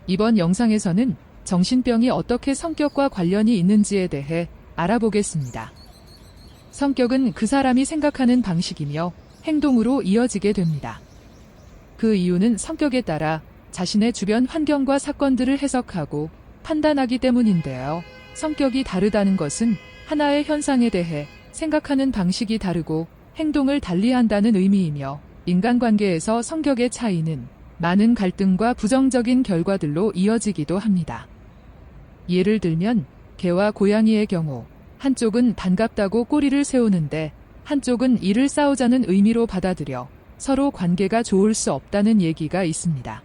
이번 영상에서는 정신병이 어떻게 성격과 관련이 있는지에 대해 알아보겠습니다. 성격은 그 사람이 생각하는 방식이며 행동으로 이어지게 됩니다. 그 이유는 성격에 따라 자신의 주변 환경과 사건들을 해석하고 판단하기 때문인데요. 성격이 다르다는 것은 하나의 현상에 대해 생각하는 방식이 다르고 행동을 달리한다는 의미이며, 인간관계에서 성격의 차이는 많은 갈등과 부정적인 결과들로 이어지기도 합니다. 예를 들면 개와 고양이의 경우, 한쪽은 반갑다고 꼬리를 세우는데 한쪽은 이를 싸우자는 의미로 받아들여 서로 관계가 좋을 수 없다는 얘기가 있습니다.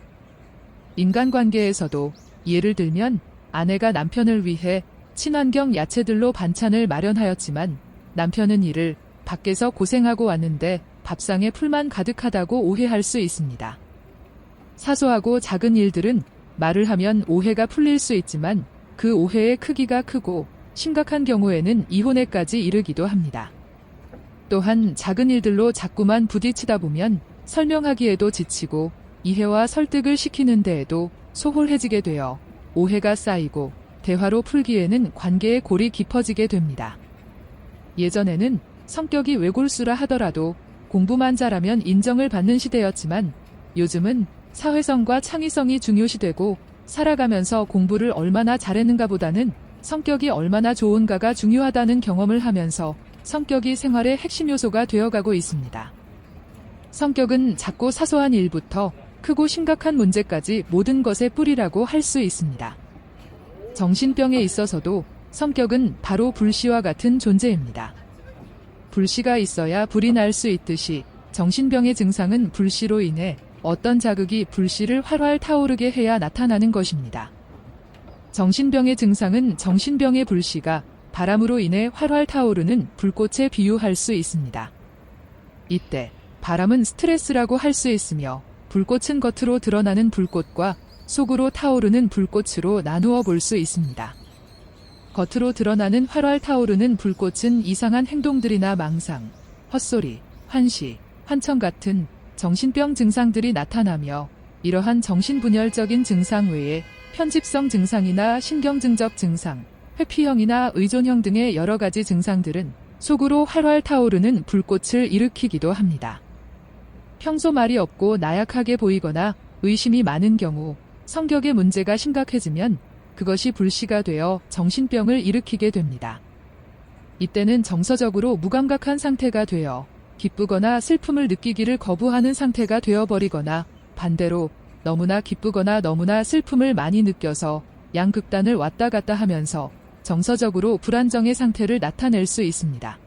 인간관계에서도 예를 들면 아내가 남편을 위해 친환경 야채들로 반찬을 마련하였지만 남편은 이를 밖에서 고생하고 왔는데 밥상에 풀만 가득하다고 오해할 수 있습니다. 사소하고 작은 일들은 말을 하면 오해가 풀릴 수 있지만 그 오해의 크기가 크고 심각한 경우에는 이혼에까지 이르기도 합니다. 또한 작은 일들로 자꾸만 부딪히다 보면 설명하기에도 지치고 이해와 설득을 시키는 데에도 소홀해지게 되어 오해가 쌓이고 대화로 풀기에는 관계의 골이 깊어지게 됩니다. 예전에는 성격이 외골수라 하더라도 공부만 잘하면 인정을 받는 시대였지만 요즘은 사회성과 창의성이 중요시되고 살아가면서 공부를 얼마나 잘했는가 보다는 성격이 얼마나 좋은가가 중요하다는 경험을 하면서 성격이 생활의 핵심 요소가 되어가고 있습니다. 성격은 작고 사소한 일부터 크고 심각한 문제까지 모든 것의 뿌리라고 할 수 있습니다. 정신병에 있어서도 성격은 바로 불씨와 같은 존재입니다. 불씨가 있어야 불이 날 수 있듯이 정신병의 증상은 불씨로 인해 어떤 자극이 불씨를 활활 타오르게 해야 나타나는 것입니다. 정신병의 증상은 정신병의 불씨가 바람으로 인해 활활 타오르는 불꽃에 비유할 수 있습니다. 이때 바람은 스트레스라고 할 수 있으며 불꽃은 겉으로 드러나는 불꽃과 속으로 타오르는 불꽃으로 나누어 볼 수 있습니다. 겉으로 드러나는 활활 타오르는 불꽃은 이상한 행동들이나 망상, 헛소리, 환시, 환청 같은 정신병 증상들이 나타나며, 이러한 정신분열적인 증상 외에 편집성 증상이나 신경증적 증상, 회피형이나 의존형 등의 여러 가지 증상들은 속으로 활활 타오르는 불꽃을 일으키기도 합니다. 평소 말이 없고 나약하게 보이거나 의심이 많은 경우 성격의 문제가 심각해지면 그것이 불씨가 되어 정신병을 일으키게 됩니다. 이때는 정서적으로 무감각한 상태가 되어 기쁘거나 슬픔을 느끼기를 거부하는 상태가 되어버리거나, 반대로 너무나 기쁘거나 너무나 슬픔을 많이 느껴서 양극단을 왔다 갔다 하면서 정서적으로 불안정의 상태를 나타낼 수 있습니다.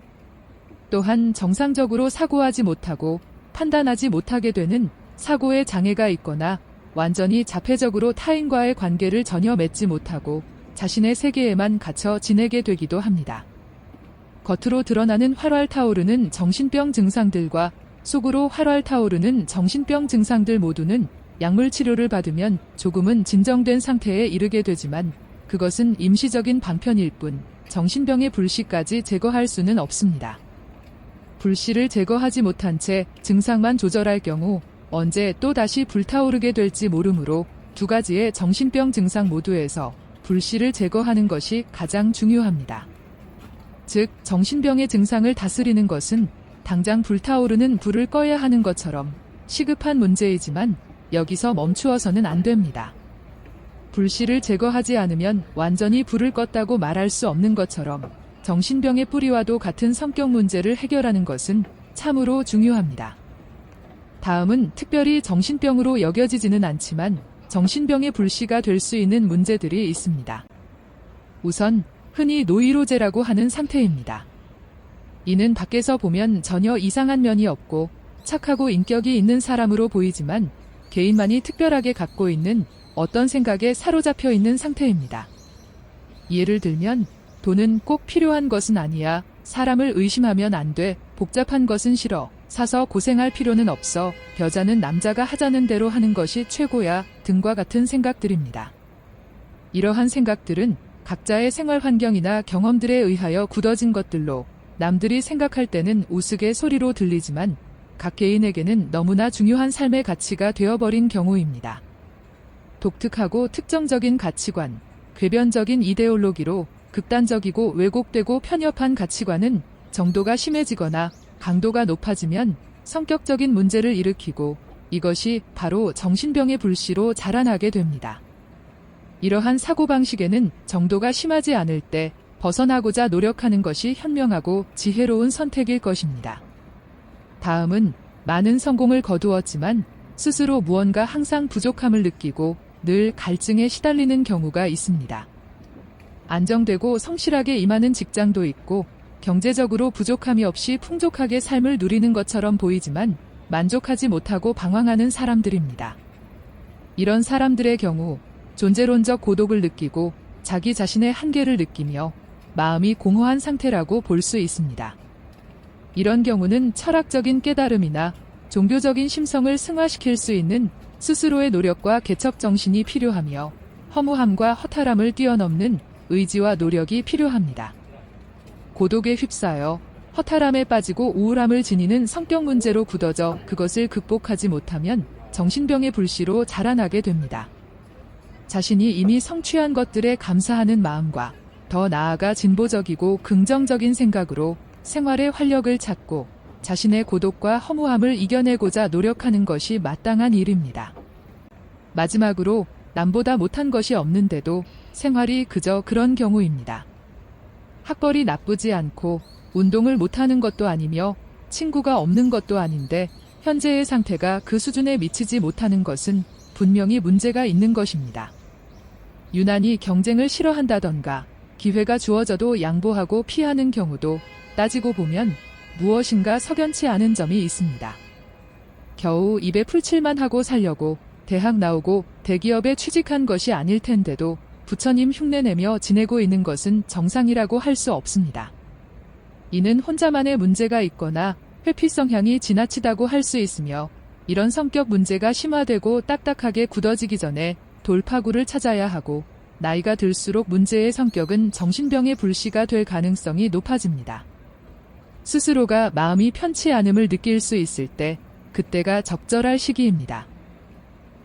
또한 정상적으로 사고하지 못하고 판단하지 못하게 되는 사고의 장애가 있거나 완전히 자폐적으로 타인과의 관계를 전혀 맺지 못하고 자신의 세계에만 갇혀 지내게 되기도 합니다. 겉으로 드러나는 활활 타오르는 정신병 증상들과 속으로 활활 타오르는 정신병 증상들 모두는 약물 치료를 받으면 조금은 진정된 상태에 이르게 되지만 그것은 임시적인 방편일 뿐 정신병의 불씨까지 제거할 수는 없습니다. 불씨를 제거하지 못한 채 증상만 조절할 경우 언제 또 다시 불타오르게 될지 모르므로 두 가지의 정신병 증상 모두에서 불씨를 제거하는 것이 가장 중요합니다. 즉, 정신병의 증상을 다스리는 것은 당장 불타오르는 불을 꺼야 하는 것처럼 시급한 문제이지만 여기서 멈추어서는 안 됩니다. 불씨를 제거하지 않으면 완전히 불을 껐다고 말할 수 없는 것처럼 정신병의 뿌리와도 같은 성격 문제를 해결하는 것은 참으로 중요합니다. 다음은 특별히 정신병으로 여겨지지는 않지만 정신병의 불씨가 될 수 있는 문제들이 있습니다. 우선 흔히 노이로제라고 하는 상태입니다. 이는 밖에서 보면 전혀 이상한 면이 없고 착하고 인격이 있는 사람으로 보이지만 개인만이 특별하게 갖고 있는 어떤 생각에 사로잡혀 있는 상태입니다. 예를 들면 돈은 꼭 필요한 것은 아니야, 사람을 의심하면 안 돼, 복잡한 것은 싫어, 사서 고생할 필요는 없어, 여자는 남자가 하자는 대로 하는 것이 최고야 등과 같은 생각들입니다. 이러한 생각들은 각자의 생활 환경이나 경험들에 의하여 굳어진 것들로 남들이 생각할 때는 우스갯소리로 들리지만 각 개인에게는 너무나 중요한 삶의 가치가 되어버린 경우입니다. 독특하고 특정적인 가치관, 궤변적인 이데올로기로 극단적이고 왜곡되고 편협한 가치관은 정도가 심해지거나 강도가 높아지면 성격적인 문제를 일으키고 이것이 바로 정신병의 불씨로 자라나게 됩니다. 이러한 사고방식에는 정도가 심하지 않을 때 벗어나고자 노력하는 것이 현명하고 지혜로운 선택일 것입니다. 다음은 많은 성공을 거두었지만 스스로 무언가 항상 부족함을 느끼고 늘 갈증에 시달리는 경우가 있습니다. 안정되고 성실하게 임하는 직장도 있고 경제적으로 부족함이 없이 풍족하게 삶을 누리는 것처럼 보이지만 만족하지 못하고 방황하는 사람들입니다. 이런 사람들의 경우 존재론적 고독을 느끼고 자기 자신의 한계를 느끼며 마음이 공허한 상태라고 볼 수 있습니다. 이런 경우는 철학적인 깨달음이나 종교적인 심성을 승화시킬 수 있는 스스로의 노력과 개척 정신이 필요하며 허무함과 허탈함을 뛰어넘는 의지와 노력이 필요합니다. 고독에 휩싸여 허탈함에 빠지고 우울함을 지니는 성격 문제로 굳어져 그것을 극복하지 못하면 정신병의 불씨로 자라나게 됩니다. 자신이 이미 성취한 것들에 감사하는 마음과 더 나아가 진보적이고 긍정적인 생각으로 생활의 활력을 찾고 자신의 고독과 허무함을 이겨내고자 노력하는 것이 마땅한 일입니다. 마지막으로 남보다 못한 것이 없는데도 생활이 그저 그런 경우입니다. 학벌이 나쁘지 않고 운동을 못하는 것도 아니며 친구가 없는 것도 아닌데 현재의 상태가 그 수준에 미치지 못하는 것은 분명히 문제가 있는 것입니다. 유난히 경쟁을 싫어한다던가 기회가 주어져도 양보하고 피하는 경우도 따지고 보면 무엇인가 석연치 않은 점이 있습니다. 겨우 입에 풀칠만 하고 살려고 대학 나오고 대기업에 취직한 것이 아닐 텐데도 부처님 흉내내며 지내고 있는 것은 정상이라고 할 수 없습니다. 이는 혼자만의 문제가 있거나 회피 성향이 지나치다고 할 수 있으며 이런 성격 문제가 심화되고 딱딱하게 굳어지기 전에 돌파구를 찾아야 하고 나이가 들수록 문제의 성격은 정신병의 불씨가 될 가능성이 높아집니다. 스스로가 마음이 편치 않음을 느낄 수 있을 때 그때가 적절할 시기입니다.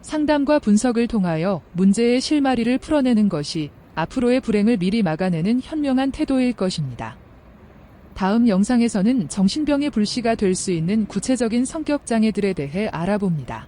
상담과 분석을 통하여 문제의 실마리를 풀어내는 것이 앞으로의 불행을 미리 막아내는 현명한 태도일 것입니다. 다음 영상에서는 정신병의 불씨가 될 수 있는 구체적인 성격 장애들에 대해 알아봅니다.